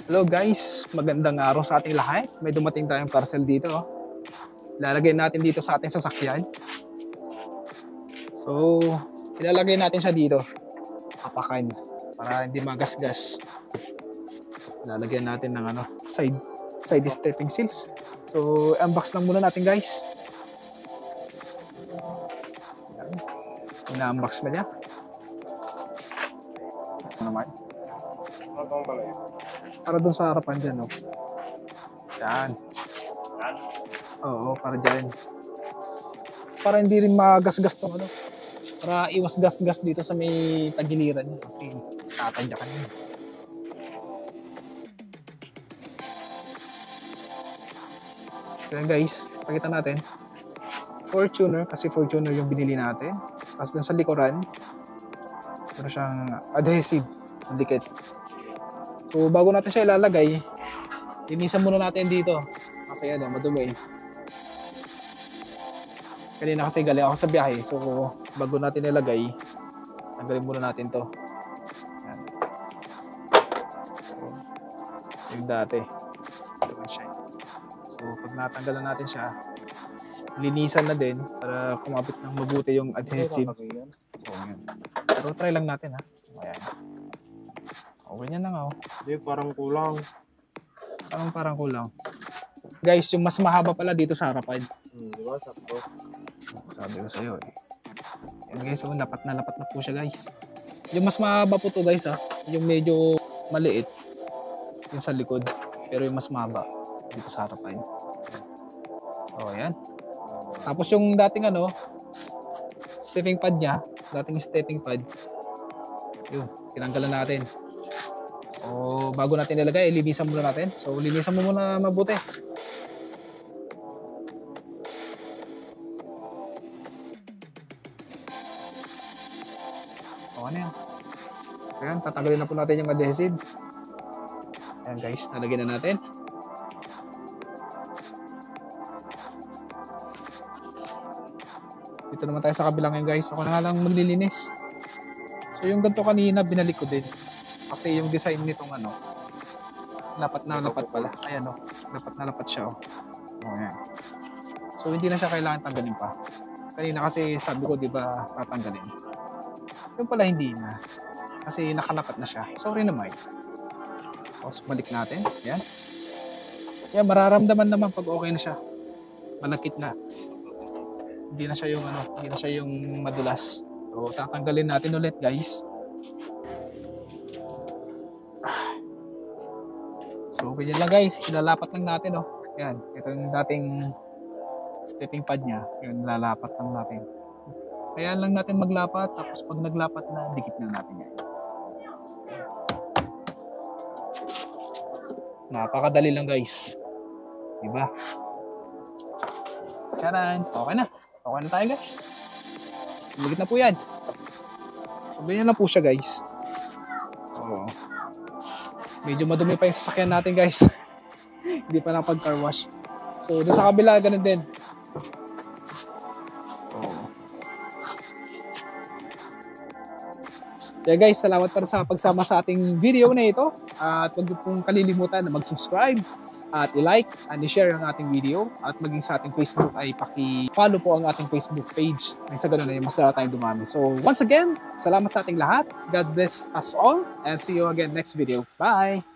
Hello guys, magandang araw sa ating lahat. May dumating tayong parcel dito. Ilalagay natin dito sa ating sasakyan. So, ilalagay natin siya dito. Papakan para hindi magasgas. Ilalagyan natin ng side stepping seals. So, unbox lang muna natin guys. Ina-unbox na niya. Ano naman? Para doon sa harapan dyan, no? Yan. Oo, para dyan. Para hindi rin magasgas tong ano. Para iwas gas-gas dito sa may tagiliran niya. Kasi tatadya ka niya. So yan guys, pakita natin. Fortuner, kasi Fortuner yung binili natin. Tapos dun sa likuran, meron siyang adhesive, dikit. So bago natin siya ilalagay, linisan muna natin dito. Kasi madumi. Kanina kasi galing ako sa biyahe. So bago natin ilagay, tanggalin muna natin to. Yan. So, yung dati. Ito man siya. So pag natanggalan natin siya, linisan na din para kumapit ng mabuti yung adhesive. So yun. Pero try lang natin ha. Ayan. Okay yan lang Hindi, parang kulang. Parang kulang. Guys, yung mas mahaba pala dito sa harapan. Diba? Sakto. Sabi ko sa'yo eh. Yan guys, lapat na po siya guys. Yung mas mahaba po to guys yung medyo maliit. Yung sa likod. Pero yung mas mahaba dito sa harapan. So ayan. Tapos yung dating stepping pad niya. Dating stepping pad. Yun, tinanggalan natin. O bago natin ilagay, linisan muna natin. So linisan mo muna mabuti. O ano yan. Ayan, tatanggalin na po natin yung adhesive. Ayan guys, nalagyan na natin. Dito naman tayo sa kabilang ngayon guys. Ako na nga lang maglilinis. So yung ganito kanina, binalik ko din. Kasi yung design nitong lapat na lapat pala. Ayan lapat na lapat siya ayan. So hindi na siya kailangan tanggalin pa. Kanina kasi sabi ko, di ba, tatanggalin. Yung pala hindi na. Kasi nakalapat na siya. Sorry naman. Tapos balik natin. Ayan. Yan, mararamdaman naman pag okay na siya. Malakit na. Hindi na siya yung madulas. So tatanggalin natin ulit guys. So ganyan lang guys, ilalapat lang natin Yan, ito yung dating stepping pad niya. Yun, lalapat lang natin. Kaya lang natin maglapat, tapos pag naglapat na, dikit na natin yan. Napakadali lang guys. Diba? Charan! Okay na. Okay na tayo guys. Dikit na po yan. So ganyan lang po siya guys. Oo. Medyo madumi pa yung sasakyan natin guys. Hindi pa napag-car wash. So doon sa kabila, ganun din. Yeah guys, salamat para sa pagsama sa ating video na ito. At huwag niyo pong kalilimutan na mag-subscribe at i-like and i-share ang ating video. At maging sa ating Facebook ay paki-follow po ang ating Facebook page. Nang sa ganun ay mas dala tayong dumami. So once again, salamat sa ating lahat. God bless us all and see you again next video. Bye!